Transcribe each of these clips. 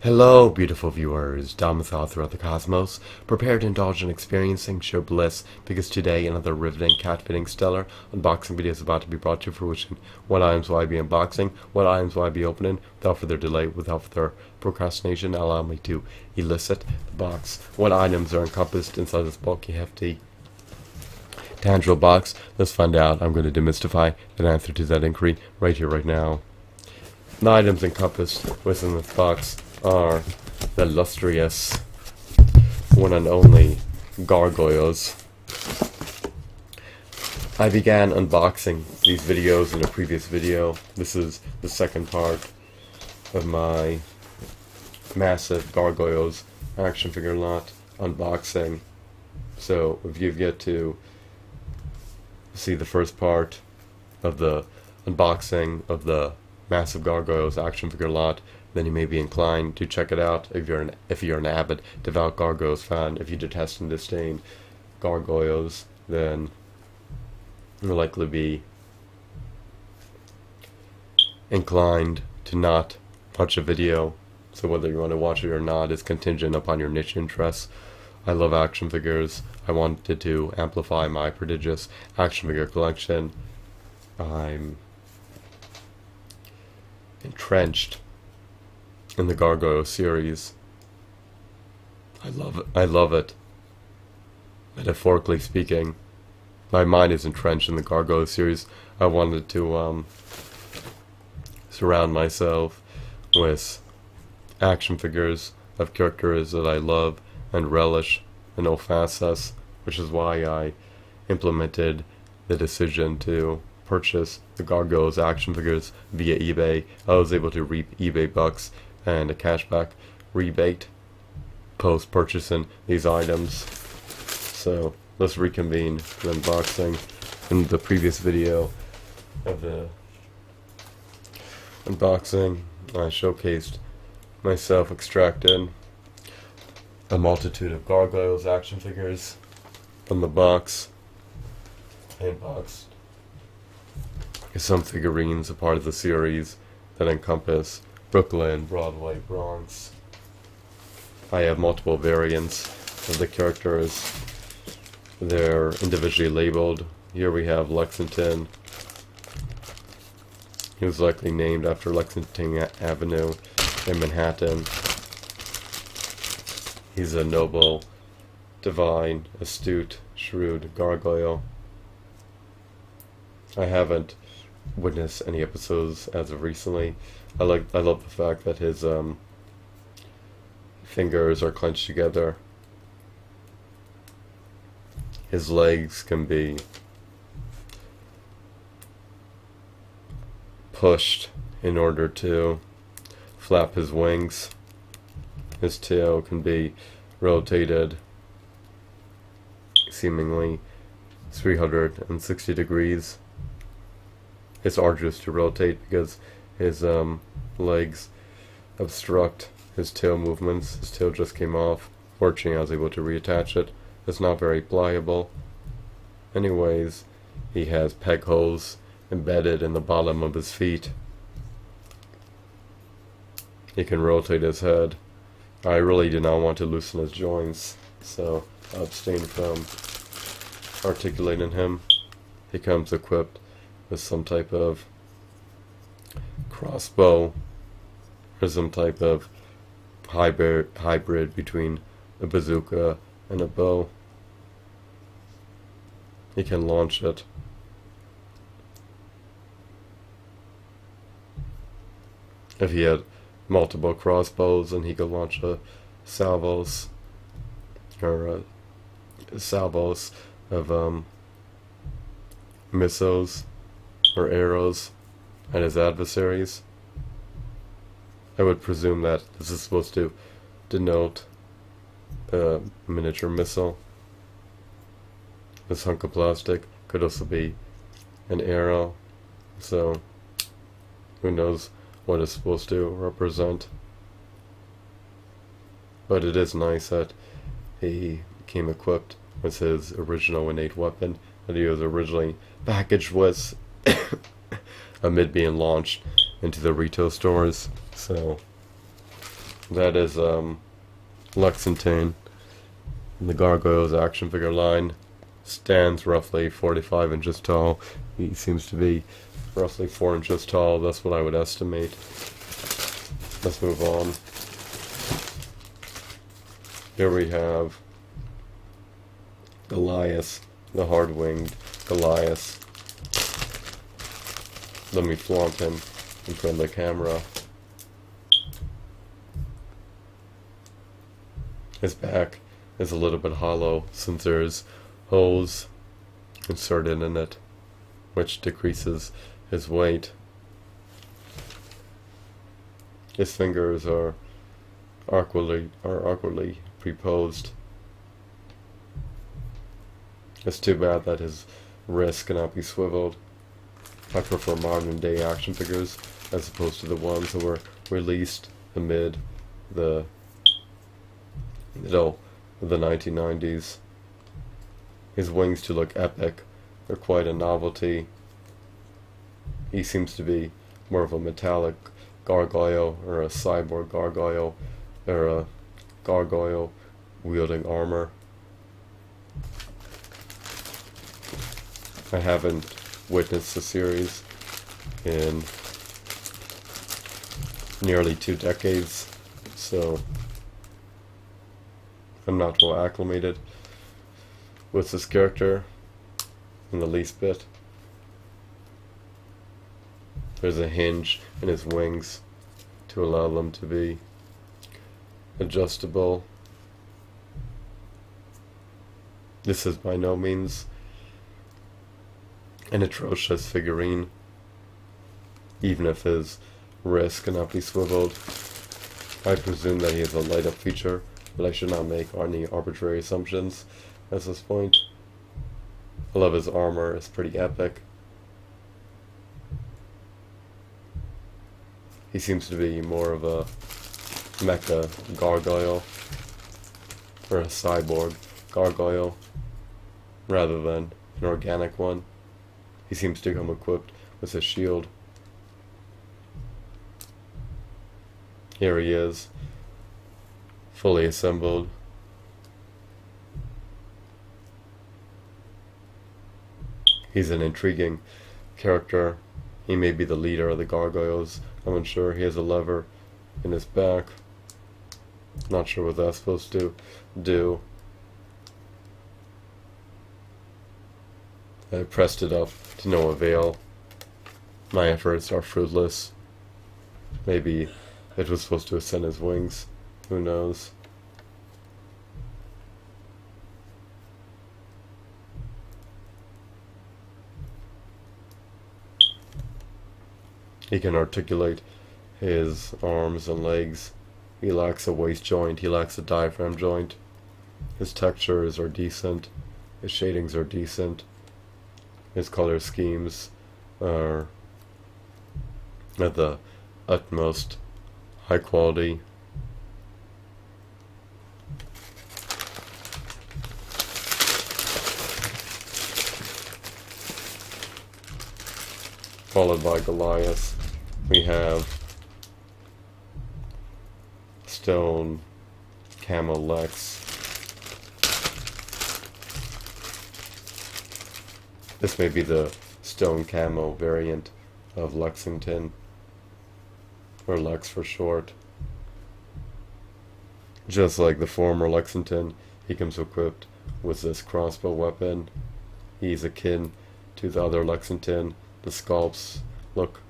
Hello, beautiful viewers, domiciled throughout the cosmos. Prepare to indulge in experiencing sheer bliss, because today another riveting, cat-fitting, stellar unboxing video is about to be brought to fruition. What items will I be unboxing? What items will I be opening? Without further delay, without further procrastination, allow me to elicit the box. What items are encompassed inside this bulky, hefty, tangible box? Let's find out. I'm going to demystify the answer to that inquiry right here, right now. The items encompassed within this box are the illustrious one and only Gargoyles. I began unboxing these videos in a previous video. This is the second part of my massive Gargoyles action figure lot unboxing. So if you've yet to see the first part of the unboxing of the massive Gargoyles action figure lot, then you may be inclined to check it out if you're an avid, devout Gargoyles fan. If you detest and disdain Gargoyles, then you'll likely be inclined to not watch a video. So whether you want to watch it or not is contingent upon your niche interests. I love action figures. I wanted to amplify my prodigious action figure collection. I'm entrenched in the Gargoyles series. I love it. Metaphorically speaking, my mind is entrenched in the Gargoyles series. I wanted to surround myself with action figures of characters that I love and relish and no facets, which is why I implemented the decision to purchase the Gargoyles action figures via eBay. I was able to reap eBay bucks and a cashback rebate post purchasing these items. So let's reconvene the unboxing. In the previous video of the unboxing, I showcased myself extracting a multitude of Gargoyles action figures from the box. I unboxed some figurines, a part of the series that encompass Brooklyn, Broadway, Bronx. I have multiple variants of the characters. They're individually labeled. Here we have Lexington. He was likely named after Lexington Avenue in Manhattan. He's a noble, divine, astute, shrewd gargoyle. I haven't witnessed any episodes as of recently. I love the fact that his fingers are clenched together. His legs can be pushed in order to flap his wings. His tail can be rotated seemingly 360 degrees. It's arduous to rotate because his legs obstruct his tail movements. His tail just came off. Fortunately, I was able to reattach it. It's not very pliable. Anyways, he has peg holes embedded in the bottom of his feet. He can rotate his head. I really do not want to loosen his joints, so I abstain from articulating him. He comes equipped with some type of crossbow or some type of hybrid between a bazooka and a bow. He can launch it. If he had multiple crossbows, then he could launch salvos of missiles or arrows at his adversaries. I would presume that this is supposed to denote a miniature missile. This hunk of plastic could also be an arrow, so who knows what it's supposed to represent. But it is nice that he came equipped with his original innate weapon that he was originally packaged with amid being launched into the retail stores. So That is Lexington. The Gargoyles action figure line stands roughly 45 inches tall. He seems to be roughly 4 inches tall. That's what I would estimate. Let's move on. Here we have Goliath, the hard-winged Goliath. Let me flaunt him in front of the camera. His back is a little bit hollow since there's holes inserted in it, which decreases his weight. His fingers are awkwardly preposed. It's too bad that his wrist cannot be swiveled. I prefer modern day action figures as opposed to the ones that were released amid the middle of the 1990s. His wings to look epic. They're quite a novelty. He seems to be more of a metallic gargoyle or a cyborg gargoyle or a gargoyle wielding armor. I haven't witnessed the series in nearly 2 decades, so I'm not well acclimated with this character in the least bit. There's a hinge in his wings to allow them to be adjustable. This is by no means an atrocious figurine, even if his wrist cannot be swiveled. I presume that he has a light up feature, but I should not make any arbitrary assumptions at this point. I love his armor, it's pretty epic. He seems to be more of a mecha gargoyle or a cyborg gargoyle rather than an organic one. He seems to come equipped with a shield. Here he is, fully assembled. He's an intriguing character. He may be the leader of the Gargoyles. I'm unsure. He has a lever in his back. Not sure what that's supposed to do. I pressed it up to no avail. My efforts are fruitless. Maybe it was supposed to ascend his wings. Who knows? He can articulate his arms and legs. He lacks a waist joint. He lacks a diaphragm joint. His textures are decent. His shadings are decent. His color schemes are at the utmost high quality. Followed by Goliath, we have Stone Camo Lex. This may be the Stone Camo variant of Lexington, or Lex for short. Just like the former Lexington, he comes equipped with this crossbow weapon. He's akin to the other Lexington. The sculpts look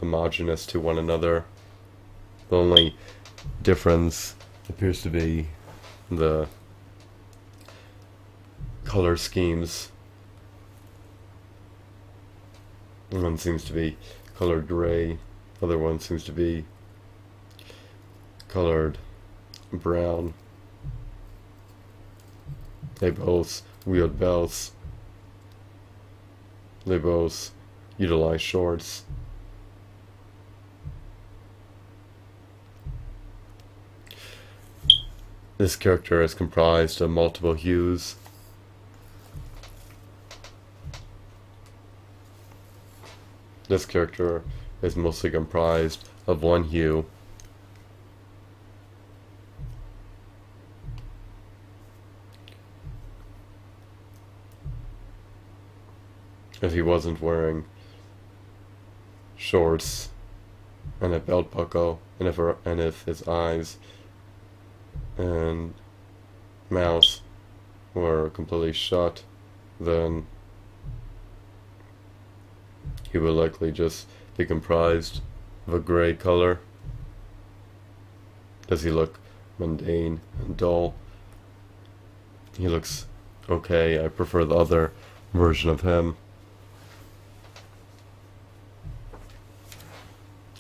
homogeneous to one another. The only difference appears to be the color schemes. One seems to be colored gray, other one seems to be colored brown. They both wield belts. They both utilize shorts. This character is comprised of multiple hues. This character is mostly comprised of one hue. if he wasn't wearing shorts and a belt buckle, and if his eyes and mouth were completely shut, then he would likely just be comprised of a grey color. Does he look mundane and dull? He looks okay. I prefer the other version of him.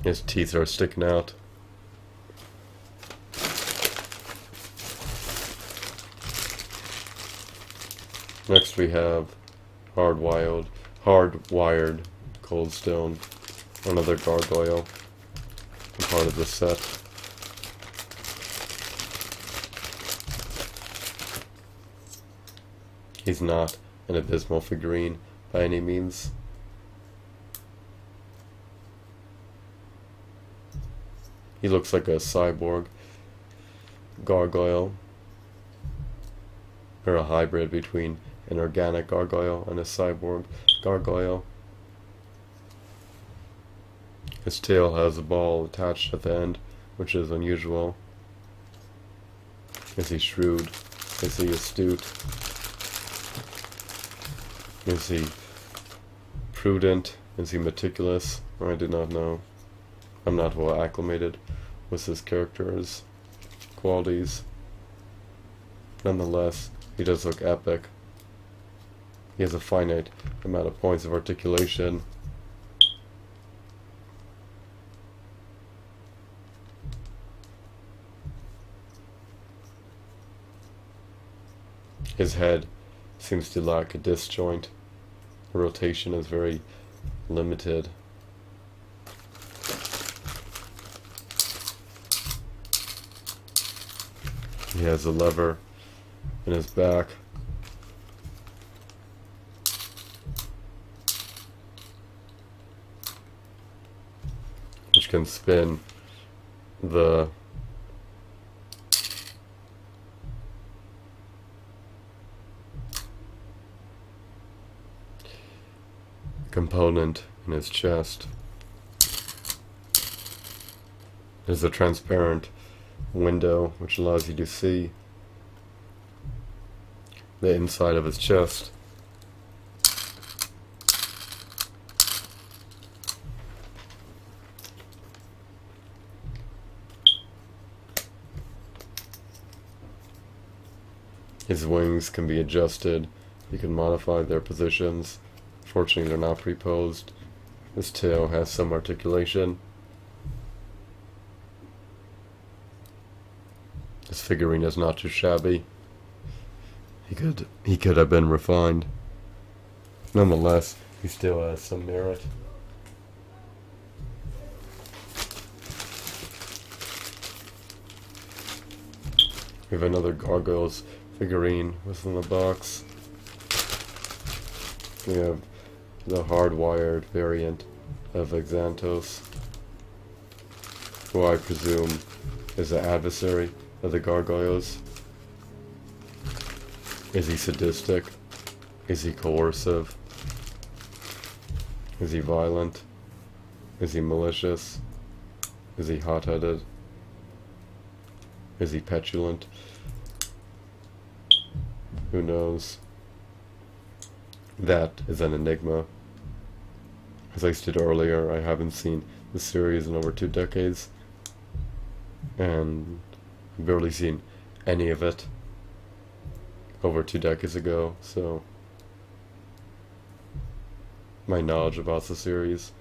His teeth are sticking out. Next we have hardwired Coldstone, another gargoyle, part of the set. He's not an abysmal figurine by any means. He looks like a cyborg gargoyle, or a hybrid between an organic gargoyle and a cyborg gargoyle. His tail has a ball attached at the end, which is unusual. Is he shrewd? Is he astute? Is he prudent? Is he meticulous? I do not know. I'm not well acclimated with his character's qualities. Nonetheless, he does look epic. He has a finite amount of points of articulation. His head seems to lack a disc joint. The rotation is very limited. He has a lever in his back. Which can spin the component in his chest. There's a transparent window which allows you to see the inside of his chest. His wings can be adjusted. You can modify their positions. Fortunately, they're not pre-posed. His tail has some articulation. This figurine is not too shabby. He could have been refined. Nonetheless, he still has some merit. We have another Gargoyles figurine within the box. We have the hardwired variant of Xanthos, who I presume is the adversary of the Gargoyles. Is he sadistic? Is he coercive? Is he violent? Is he malicious? Is he hot-headed? Is he petulant? Who knows? That is an enigma. As I stated earlier, I haven't seen the series in over 2 decades, and I've barely seen any of it over 2 decades ago, so my knowledge about the series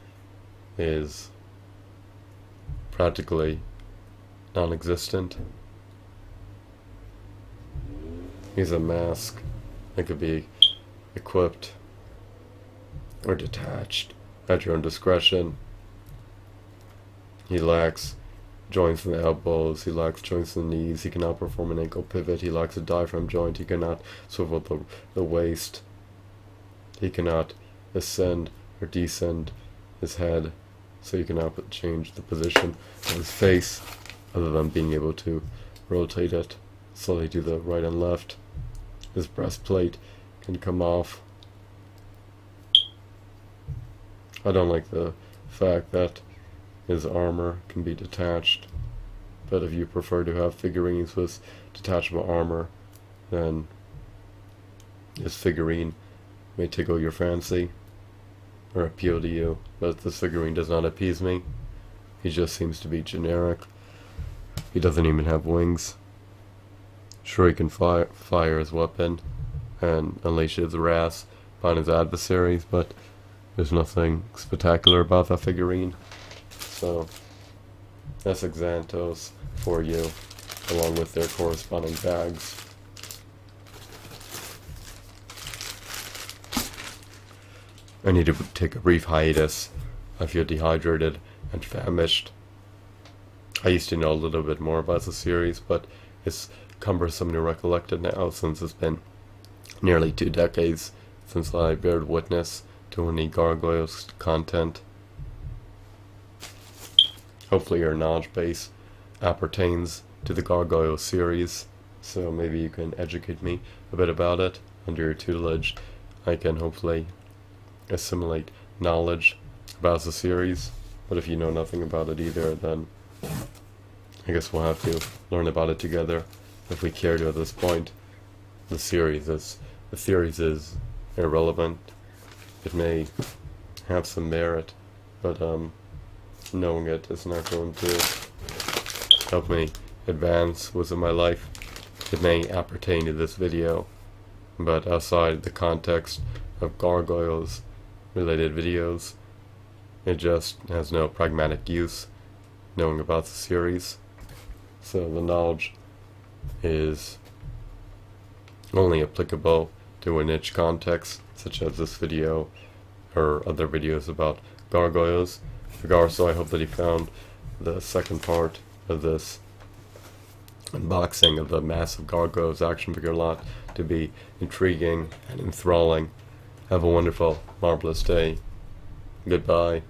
is practically non-existent. He's a mask that could be equipped or detached at your own discretion. He lacks joints in the elbows, he lacks joints in the knees, he cannot perform an ankle pivot, he lacks a diaphragm joint, he cannot swivel the waist, he cannot ascend or descend his head, so you cannot change the position of his face other than being able to rotate it slowly to the right and left. His breastplate can come off. I don't like the fact that his armor can be detached, but if you prefer to have figurines with detachable armor, then this figurine may tickle your fancy or appeal to you, but this figurine does not appease me. He just seems to be generic. He doesn't even have wings. Sure, he can fire his weapon and unleash his wrath upon his adversaries, but there's nothing spectacular about that figurine. So that's Xanthos for you, along with their corresponding bags. I need to take a brief hiatus. I feel dehydrated and famished. I used to know a little bit more about the series, but it's cumbersome to recollect it now, since it's been nearly 2 decades since I bared witness to any Gargoyles content. Hopefully your knowledge base appertains to the Gargoyles series, so maybe you can educate me a bit about it. Under your tutelage, I can hopefully assimilate knowledge about the series. But if you know nothing about it either, then I guess we'll have to learn about it together if we care to at this point. The series is irrelevant. It may have some merit, but knowing it is not going to help me advance within my life. It may appertain to this video, but outside the context of Gargoyles related videos, it just has no pragmatic use knowing about the series. So the knowledge is only applicable to a niche context, such as this video or other videos about Gargoyles. Regardless, so I hope that you found the second part of this unboxing of the massive Gargoyles action figure lot to be intriguing and enthralling. Have a wonderful, marvelous day. Goodbye.